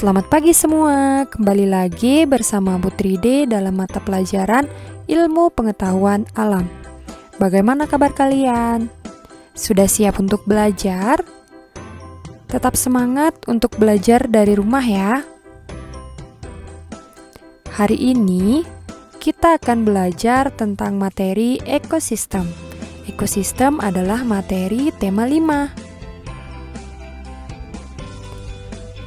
Selamat pagi semua, kembali lagi bersama Butride dalam mata pelajaran Ilmu Pengetahuan Alam. Bagaimana kabar kalian? Sudah siap untuk belajar? Tetap semangat untuk belajar dari rumah ya. Hari ini kita akan belajar tentang materi ekosistem. Ekosistem adalah materi tema 5.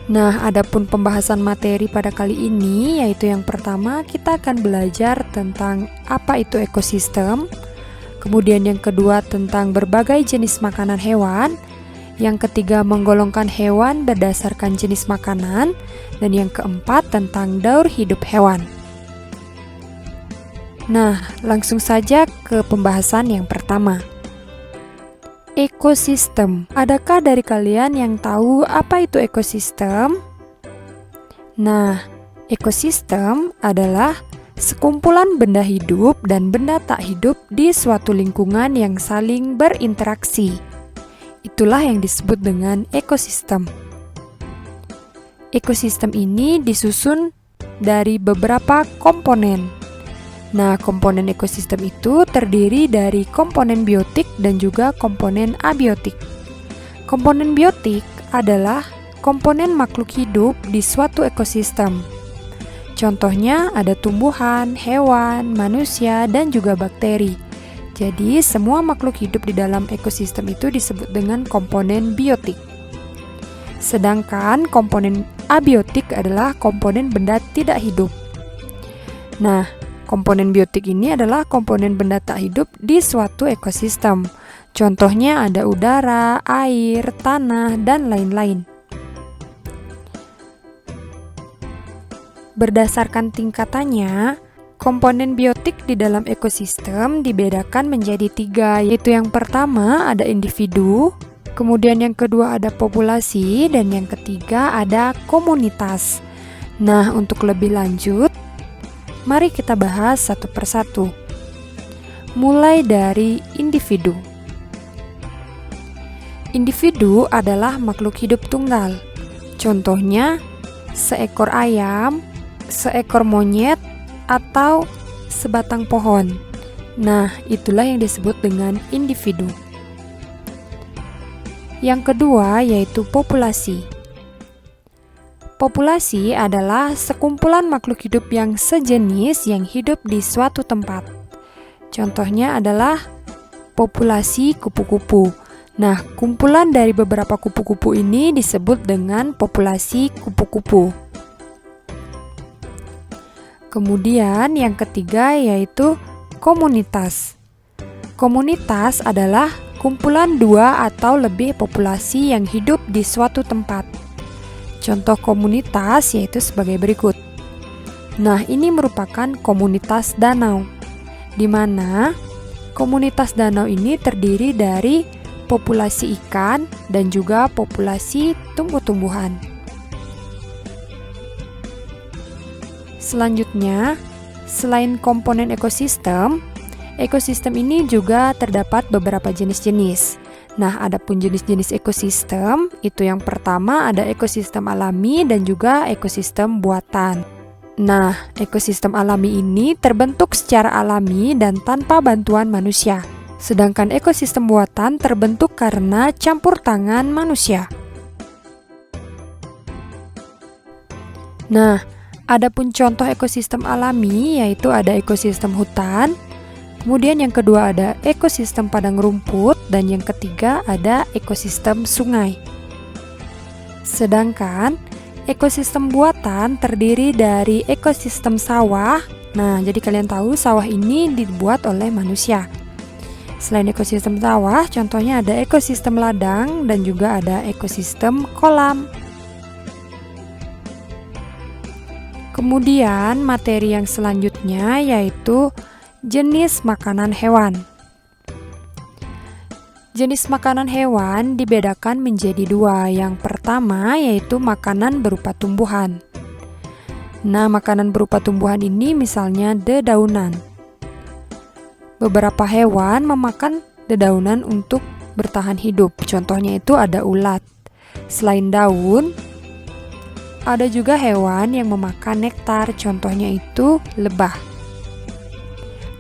Nah, adapun pembahasan materi pada kali ini, yaitu yang pertama kita akan belajar tentang apa itu ekosistem, kemudian yang kedua tentang berbagai jenis makanan hewan, yang ketiga menggolongkan hewan berdasarkan jenis makanan, dan yang keempat tentang daur hidup hewan. Nah, langsung saja ke pembahasan yang pertama. Ekosistem. Adakah dari kalian yang tahu apa itu ekosistem? Nah, ekosistem adalah sekumpulan benda hidup dan benda tak hidup di suatu lingkungan yang saling berinteraksi. Itulah yang disebut dengan ekosistem. Ekosistem ini disusun dari beberapa komponen. Nah, komponen ekosistem itu terdiri dari komponen biotik dan juga komponen abiotik. Komponen biotik adalah komponen makhluk hidup di suatu ekosistem. Contohnya ada tumbuhan, hewan, manusia, dan juga bakteri. Jadi, semua makhluk hidup di dalam ekosistem itu disebut dengan komponen biotik. Sedangkan komponen abiotik adalah komponen benda tidak hidup. Nah, komponen biotik ini adalah komponen benda tak hidup di suatu ekosistem. Contohnya ada udara, air, tanah, dan lain-lain. Berdasarkan tingkatannya, komponen biotik di dalam ekosistem dibedakan menjadi 3, yaitu yang pertama ada individu, kemudian yang kedua ada populasi, dan yang ketiga ada komunitas. Nah, untuk lebih lanjut, mari kita bahas satu persatu. Mulai dari individu. Individu adalah makhluk hidup tunggal. Contohnya, seekor ayam, seekor monyet, atau sebatang pohon. Nah, itulah yang disebut dengan individu. Yang kedua yaitu populasi. Populasi adalah sekumpulan makhluk hidup yang sejenis yang hidup di suatu tempat. Contohnya adalah populasi kupu-kupu. Nah, kumpulan dari beberapa kupu-kupu ini disebut dengan populasi kupu-kupu. Kemudian yang ketiga yaitu komunitas. Komunitas adalah kumpulan 2 atau lebih populasi yang hidup di suatu tempat. Contoh komunitas yaitu sebagai berikut. Nah, ini merupakan komunitas danau, di mana komunitas danau ini terdiri dari populasi ikan dan juga populasi tumbuh-tumbuhan. Selanjutnya, selain komponen ekosistem, ekosistem ini juga terdapat beberapa jenis-jenis. Nah, adapun jenis-jenis ekosistem, itu yang pertama ada ekosistem alami dan juga ekosistem buatan. Nah, ekosistem alami ini terbentuk secara alami dan tanpa bantuan manusia. Sedangkan ekosistem buatan terbentuk karena campur tangan manusia. Nah, adapun contoh ekosistem alami yaitu ada ekosistem hutan, kemudian yang kedua ada ekosistem padang rumput, dan yang ketiga ada ekosistem sungai. Sedangkan ekosistem buatan terdiri dari ekosistem sawah. Nah, jadi kalian tahu sawah ini dibuat oleh manusia. Selain ekosistem sawah, contohnya ada ekosistem ladang dan juga ada ekosistem kolam. Kemudian materi yang selanjutnya yaitu jenis makanan hewan. Jenis makanan hewan dibedakan menjadi 2. Yang pertama yaitu makanan berupa tumbuhan. Nah, makanan berupa tumbuhan ini misalnya dedaunan. Beberapa hewan memakan dedaunan untuk bertahan hidup. Contohnya itu ada ulat. Selain daun, ada juga hewan yang memakan nektar, contohnya itu lebah.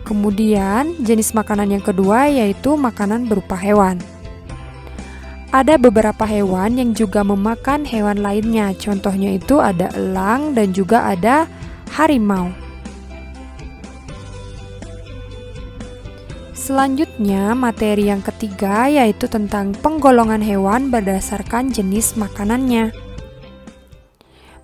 Kemudian, jenis makanan yang kedua yaitu makanan berupa hewan. Ada beberapa hewan yang juga memakan hewan lainnya, contohnya itu ada elang dan juga ada harimau. Selanjutnya, materi yang ketiga yaitu tentang penggolongan hewan berdasarkan jenis makanannya.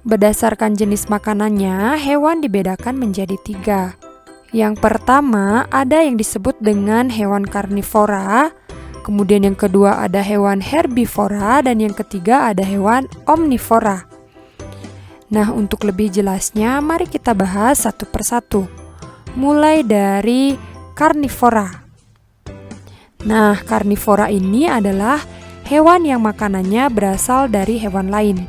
Berdasarkan jenis makanannya, hewan dibedakan menjadi 3. Yang pertama, ada yang disebut dengan hewan karnivora, kemudian yang kedua ada hewan herbivora, dan yang ketiga ada hewan omnivora. Nah, untuk lebih jelasnya, mari kita bahas satu persatu. Mulai dari karnivora. Nah, karnivora ini adalah hewan yang makanannya berasal dari hewan lain.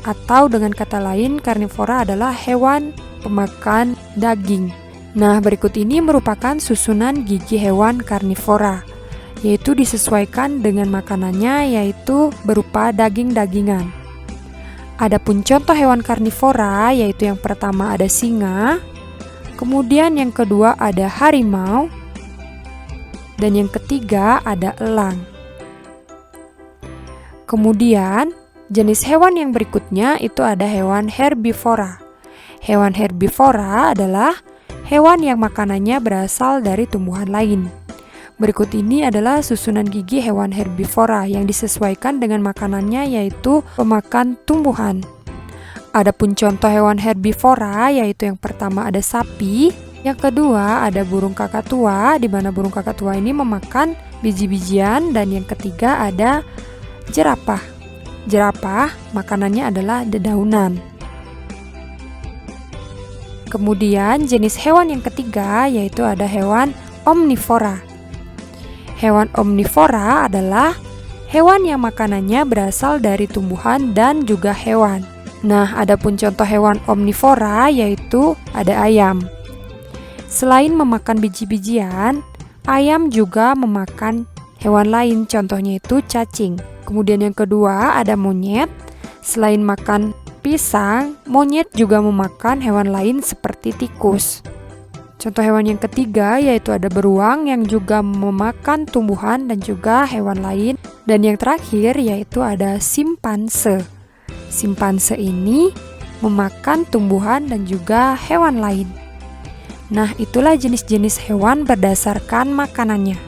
Atau dengan kata lain, karnivora adalah hewan pemakan daging. Nah, berikut ini merupakan susunan gigi hewan karnivora, yaitu disesuaikan dengan makanannya, yaitu berupa daging-dagingan. Adapun contoh hewan karnivora, yaitu yang pertama ada singa, kemudian yang kedua ada harimau, dan yang ketiga ada elang. Kemudian, jenis hewan yang berikutnya itu ada hewan herbivora. Hewan herbivora adalah hewan yang makanannya berasal dari tumbuhan lain. Berikut ini adalah susunan gigi hewan herbivora yang disesuaikan dengan makanannya, yaitu pemakan tumbuhan. Adapun contoh hewan herbivora yaitu yang pertama ada sapi, yang kedua ada burung kakatua, di mana burung kakatua ini memakan biji-bijian, dan yang ketiga ada jerapah. Jerapah makanannya adalah dedaunan. Kemudian jenis hewan yang ketiga yaitu ada hewan omnivora. Hewan omnivora adalah hewan yang makanannya berasal dari tumbuhan dan juga hewan. Nah, adapun contoh hewan omnivora yaitu ada ayam. Selain memakan biji-bijian, ayam juga memakan hewan lain, contohnya itu cacing. Kemudian yang kedua ada monyet. Selain makan pisang, monyet juga memakan hewan lain seperti tikus. Contoh hewan yang ketiga yaitu ada beruang yang juga memakan tumbuhan dan juga hewan lain. Dan yang terakhir yaitu ada simpanse. Simpanse ini memakan tumbuhan dan juga hewan lain. Nah, itulah jenis-jenis hewan berdasarkan makanannya.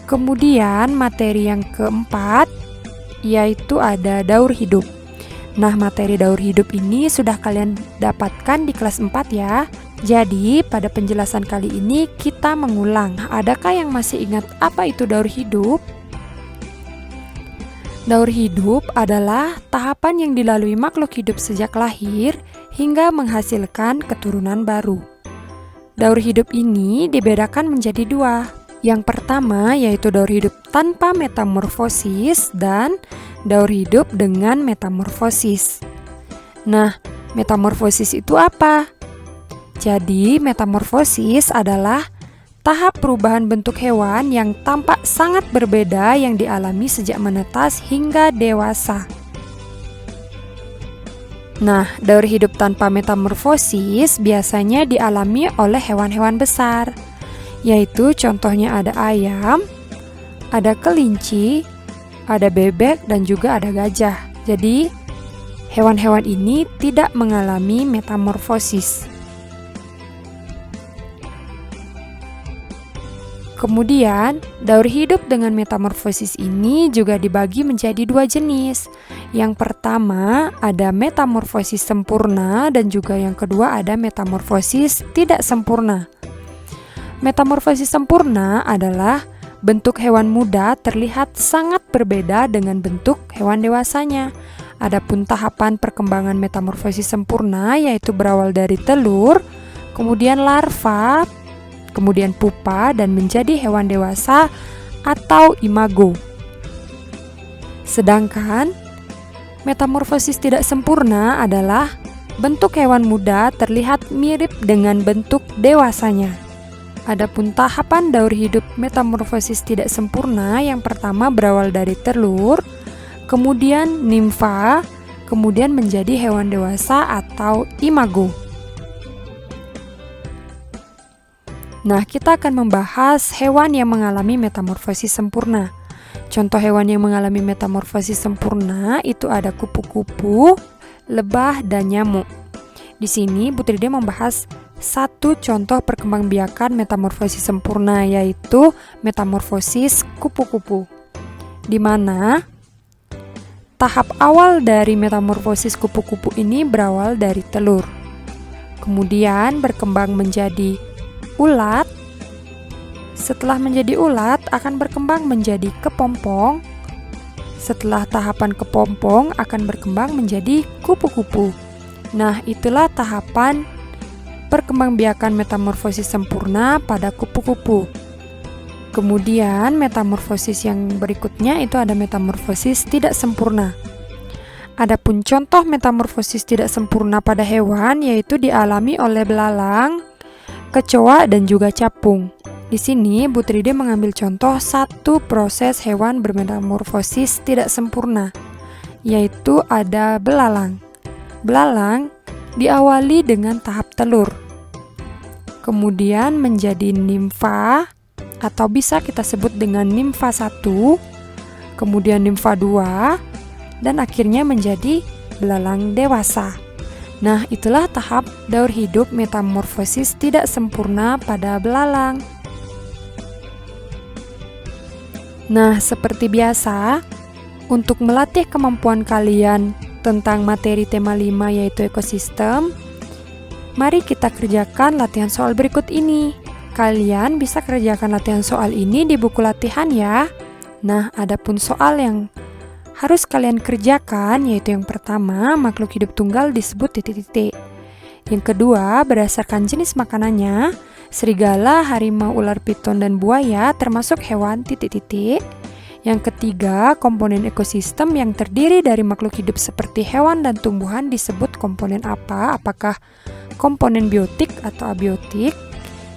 Kemudian materi yang keempat yaitu ada daur hidup. Nah, materi daur hidup ini sudah kalian dapatkan di kelas 4 ya. Jadi, pada penjelasan kali ini kita mengulang. Adakah yang masih ingat apa itu daur hidup? Daur hidup adalah tahapan yang dilalui makhluk hidup sejak lahir hingga menghasilkan keturunan baru. Daur hidup ini dibedakan menjadi 2. Yang pertama yaitu daur hidup tanpa metamorfosis dan daur hidup dengan metamorfosis. Nah, metamorfosis itu apa? Jadi, metamorfosis adalah tahap perubahan bentuk hewan yang tampak sangat berbeda yang dialami sejak menetas hingga dewasa. Nah, daur hidup tanpa metamorfosis biasanya dialami oleh hewan-hewan besar, yaitu contohnya ada ayam, ada kelinci, ada bebek, dan juga ada gajah. Jadi, hewan-hewan ini tidak mengalami metamorfosis. Kemudian, daur hidup dengan metamorfosis ini juga dibagi menjadi 2 jenis. Yang pertama ada metamorfosis sempurna dan juga yang kedua ada metamorfosis tidak sempurna. Metamorfosis sempurna adalah bentuk hewan muda terlihat sangat berbeda dengan bentuk hewan dewasanya. Adapun tahapan perkembangan metamorfosis sempurna yaitu berawal dari telur, kemudian larva, kemudian pupa dan menjadi hewan dewasa atau imago. Sedangkan metamorfosis tidak sempurna adalah bentuk hewan muda terlihat mirip dengan bentuk dewasanya. Adapun tahapan daur hidup metamorfosis tidak sempurna yang pertama berawal dari telur, kemudian nimfa, kemudian menjadi hewan dewasa atau imago. Nah, kita akan membahas hewan yang mengalami metamorfosis sempurna. Contoh hewan yang mengalami metamorfosis sempurna itu ada kupu-kupu, lebah, dan nyamuk. Di sini Bu Tride membahas satu contoh perkembangbiakan metamorfosis sempurna, yaitu metamorfosis kupu-kupu. Di mana tahap awal dari metamorfosis kupu-kupu ini berawal dari telur. Kemudian berkembang menjadi ulat. Setelah menjadi ulat akan berkembang menjadi kepompong. Setelah tahapan kepompong akan berkembang menjadi kupu-kupu. Nah, itulah tahapan perkembangbiakan metamorfosis sempurna pada kupu-kupu. Kemudian metamorfosis yang berikutnya itu ada metamorfosis tidak sempurna. Adapun contoh metamorfosis tidak sempurna pada hewan yaitu dialami oleh belalang, kecoa, dan juga capung. Di sini Bu Tride mengambil contoh satu proses hewan bermetamorfosis tidak sempurna, yaitu ada belalang. Belalang diawali dengan tahap telur, kemudian menjadi nimfa atau bisa kita sebut dengan nimfa 1, kemudian nimfa 2, dan akhirnya menjadi belalang dewasa. Nah, itulah tahap daur hidup metamorfosis tidak sempurna pada belalang. Nah, seperti biasa, untuk melatih kemampuan kalian tentang materi tema 5 yaitu ekosistem, mari kita kerjakan latihan soal berikut ini. Kalian bisa kerjakan latihan soal ini di buku latihan ya. Nah, adapun soal yang harus kalian kerjakan yaitu yang pertama, makhluk hidup tunggal disebut titik-titik. Yang kedua, berdasarkan jenis makanannya, serigala, harimau, ular piton, dan buaya termasuk hewan titik-titik. Yang ketiga, komponen ekosistem yang terdiri dari makhluk hidup seperti hewan dan tumbuhan disebut komponen apa? Apakah komponen biotik atau abiotik?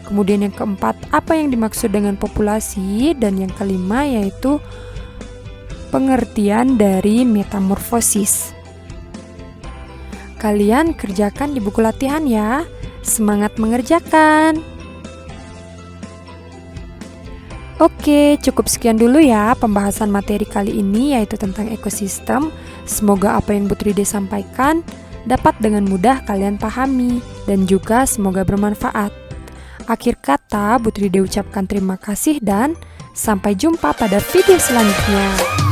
Kemudian yang keempat, apa yang dimaksud dengan populasi? Dan yang kelima yaitu pengertian dari metamorfosis. Kalian kerjakan di buku latihan ya. Semangat mengerjakan. Oke, cukup sekian dulu ya pembahasan materi kali ini yaitu tentang ekosistem. Semoga apa yang Bu Tride sampaikan dapat dengan mudah kalian pahami dan juga semoga bermanfaat. Akhir kata, Bu Tride ucapkan terima kasih dan sampai jumpa pada video selanjutnya.